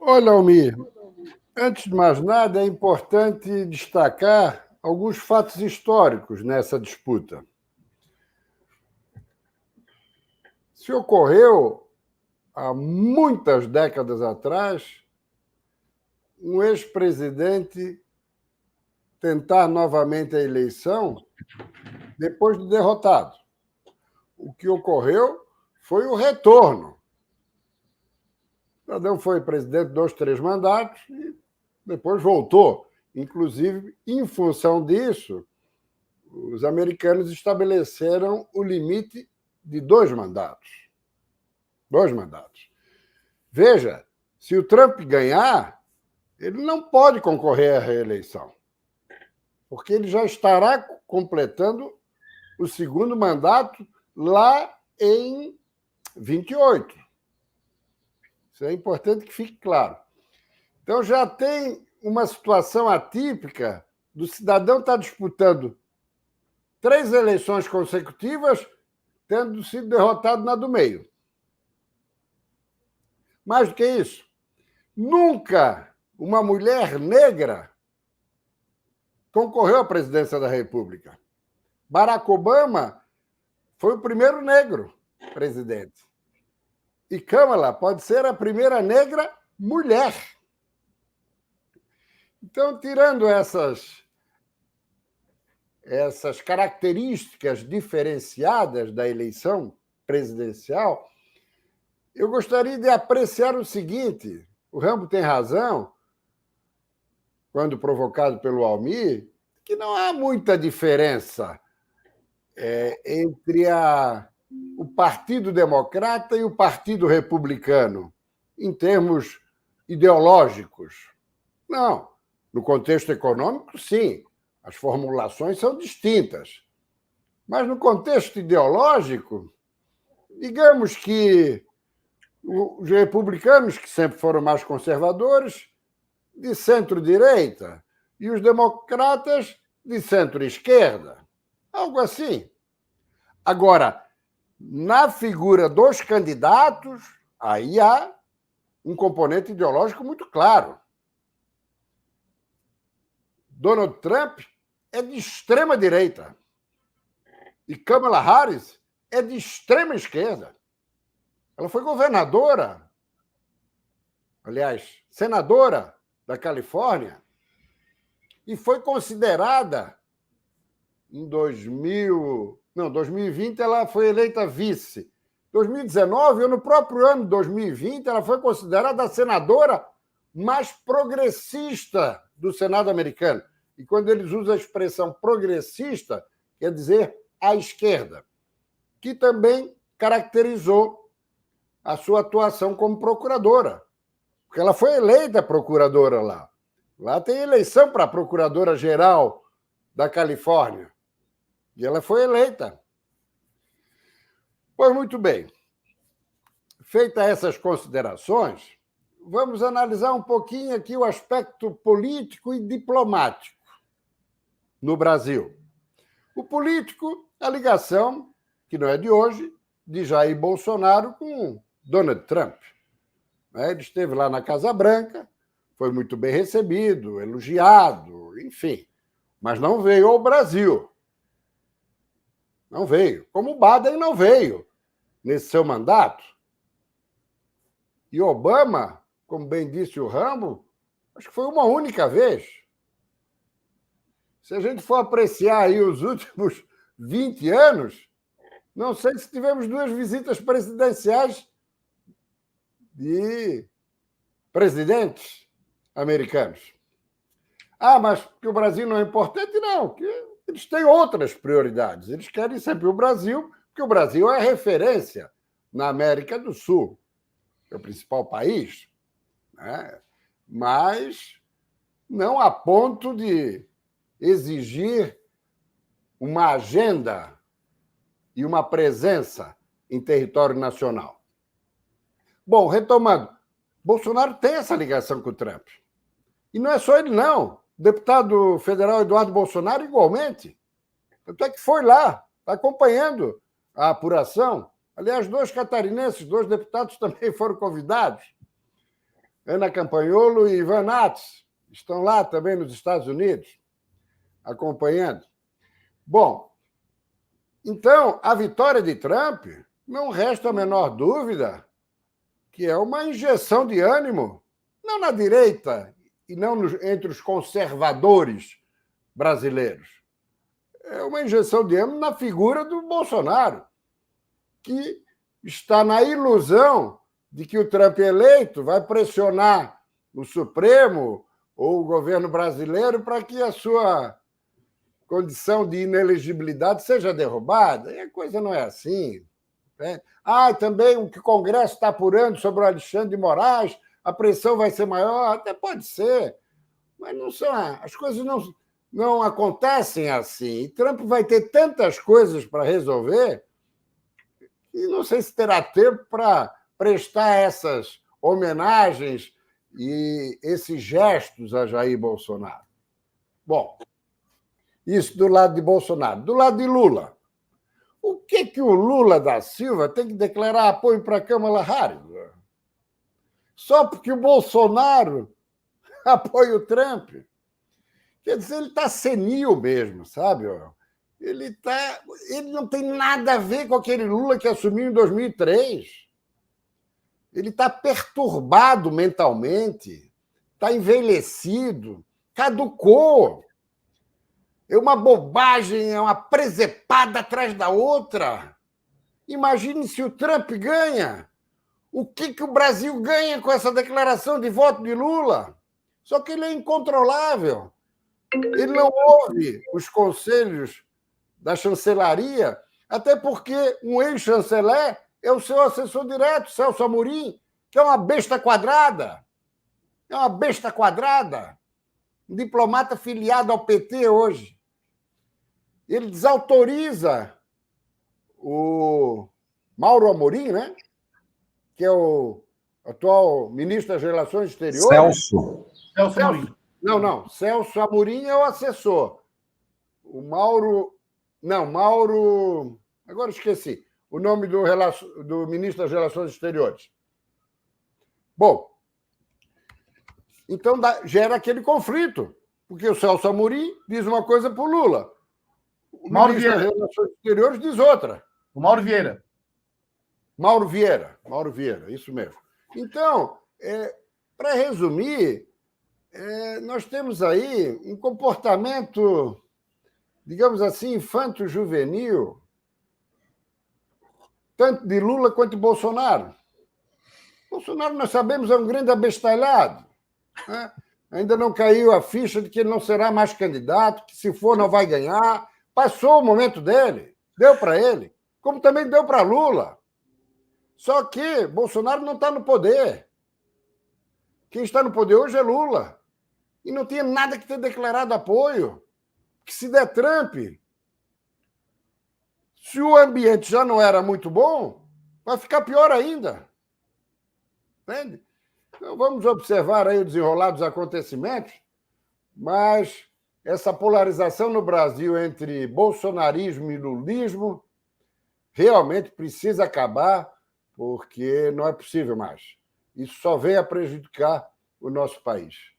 Olha, Almir, antes de mais nada, é importante destacar alguns fatos históricos nessa disputa. Se ocorreu há muitas décadas atrás um ex-presidente tentar novamente a eleição depois de derrotado. O que ocorreu foi o retorno. O cidadão foi presidente 2, 3 mandatos e depois voltou. Inclusive, em função disso, os americanos estabeleceram o limite de 2 mandatos. 2 mandatos. Veja, se o Trump ganhar, ele não pode concorrer à reeleição, porque ele já estará completando o segundo mandato lá em 28. Isso é importante que fique claro. Então, já tem uma situação atípica do cidadão estar disputando 3 eleições consecutivas, tendo sido derrotado na do meio. Mais do que isso, nunca uma mulher negra concorreu à presidência da República. Barack Obama foi o primeiro negro presidente. E Kamala pode ser a primeira negra mulher. Então, tirando essas características diferenciadas da eleição presidencial, eu gostaria de apreciar o seguinte: o Rambo tem razão, quando provocado pelo Almir, que não há muita diferença entre o Partido Democrata e o Partido Republicano, em termos ideológicos. Não. No contexto econômico, sim, as formulações são distintas. Mas no contexto ideológico, digamos que os republicanos, que sempre foram mais conservadores, de centro-direita, e os democratas de centro-esquerda. Algo assim. Agora, na figura dos candidatos, aí há um componente ideológico muito claro. Donald Trump é de extrema-direita e Kamala Harris é de extrema-esquerda. Ela foi governadora, aliás, senadora da Califórnia, e foi considerada em 2020 ela foi eleita vice. 2019, ou no próprio ano de 2020, ela foi considerada a senadora mais progressista do Senado americano. E quando eles usam a expressão progressista, quer dizer à esquerda, que também caracterizou a sua atuação como procuradora, porque ela foi eleita procuradora lá. Lá tem eleição para a procuradora-geral da Califórnia. E ela foi eleita. Pois muito bem. Feitas essas considerações, vamos analisar um pouquinho aqui o aspecto político e diplomático no Brasil. O político, a ligação, que não é de hoje, de Jair Bolsonaro com Donald Trump. Ele esteve lá na Casa Branca, foi muito bem recebido, elogiado, enfim, mas não veio ao Brasil. Não veio. Como o Biden não veio nesse seu mandato. E Obama, como bem disse o Rambo, acho que foi uma única vez. Se a gente for apreciar aí os últimos 20 anos, não sei se tivemos 2 visitas presidenciais de presidentes americanos. Ah, mas que o Brasil não é importante? Não, que eles têm outras prioridades. Eles querem sempre o Brasil, porque o Brasil é referência na América do Sul. É o principal país, né? Mas não a ponto de exigir uma agenda e uma presença em território nacional. Bom, retomando, Bolsonaro tem essa ligação com o Trump. E não é só ele, não. O deputado federal Eduardo Bolsonaro, igualmente. Tanto é que foi lá, está acompanhando a apuração. Aliás, 2 catarinenses, 2 deputados também foram convidados. Ana Campanholo e Ivan Nats estão lá também nos Estados Unidos, acompanhando. Bom, então, a vitória de Trump, não resta a menor dúvida que é uma injeção de ânimo, não na direita e não entre os conservadores brasileiros. É uma injeção de ânimo na figura do Bolsonaro, que está na ilusão de que o Trump eleito vai pressionar o Supremo ou o governo brasileiro para que a sua condição de inelegibilidade seja derrubada. E a coisa não é assim. Né? Também o que o Congresso está apurando sobre o Alexandre de Moraes, a pressão vai ser maior, até pode ser, mas não são, as coisas não acontecem assim. E Trump vai ter tantas coisas para resolver e não sei se terá tempo para prestar essas homenagens e esses gestos a Jair Bolsonaro. Bom, isso do lado de Bolsonaro. Do lado de Lula, o que o Lula da Silva tem que declarar apoio para a Kamala Harris? Só porque o Bolsonaro apoia o Trump? Quer dizer, ele está senil mesmo, sabe? Ele não tem nada a ver com aquele Lula que assumiu em 2003. Ele está perturbado mentalmente, está envelhecido, caducou. É uma bobagem, é uma presepada atrás da outra. Imagine se o Trump ganha. O que o Brasil ganha com essa declaração de voto de Lula? Só que ele é incontrolável. Ele não ouve os conselhos da chancelaria, até porque um ex-chanceler é o seu assessor direto, Celso Amorim, que é uma besta quadrada. É uma besta quadrada. Um diplomata filiado ao PT hoje. Ele desautoriza o Mauro Amorim, né? Que é o atual ministro das Relações Exteriores. Celso Amorim. Não. Celso Amorim é o assessor. O Mauro... Não, Mauro... Agora esqueci o nome do ministro das Relações Exteriores. Bom, então gera aquele conflito, porque o Celso Amorim diz uma coisa para o Lula. O ministro das Relações Exteriores diz outra. O Mauro Vieira. Mauro Vieira, isso mesmo. Então, para resumir, nós temos aí um comportamento, digamos assim, infanto-juvenil, tanto de Lula quanto de Bolsonaro. Bolsonaro, nós sabemos, é um grande abestalhado. Né? Ainda não caiu a ficha de que ele não será mais candidato, que se for não vai ganhar. Passou o momento dele, deu para ele, como também deu para Lula. Só que Bolsonaro não está no poder. Quem está no poder hoje é Lula. E não tinha nada que ter declarado apoio. Que se der Trump, se o ambiente já não era muito bom, vai ficar pior ainda. Entende? Então, vamos observar aí o desenrolar dos acontecimentos, mas essa polarização no Brasil entre bolsonarismo e lulismo realmente precisa acabar, porque não é possível mais. Isso só vem a prejudicar o nosso país.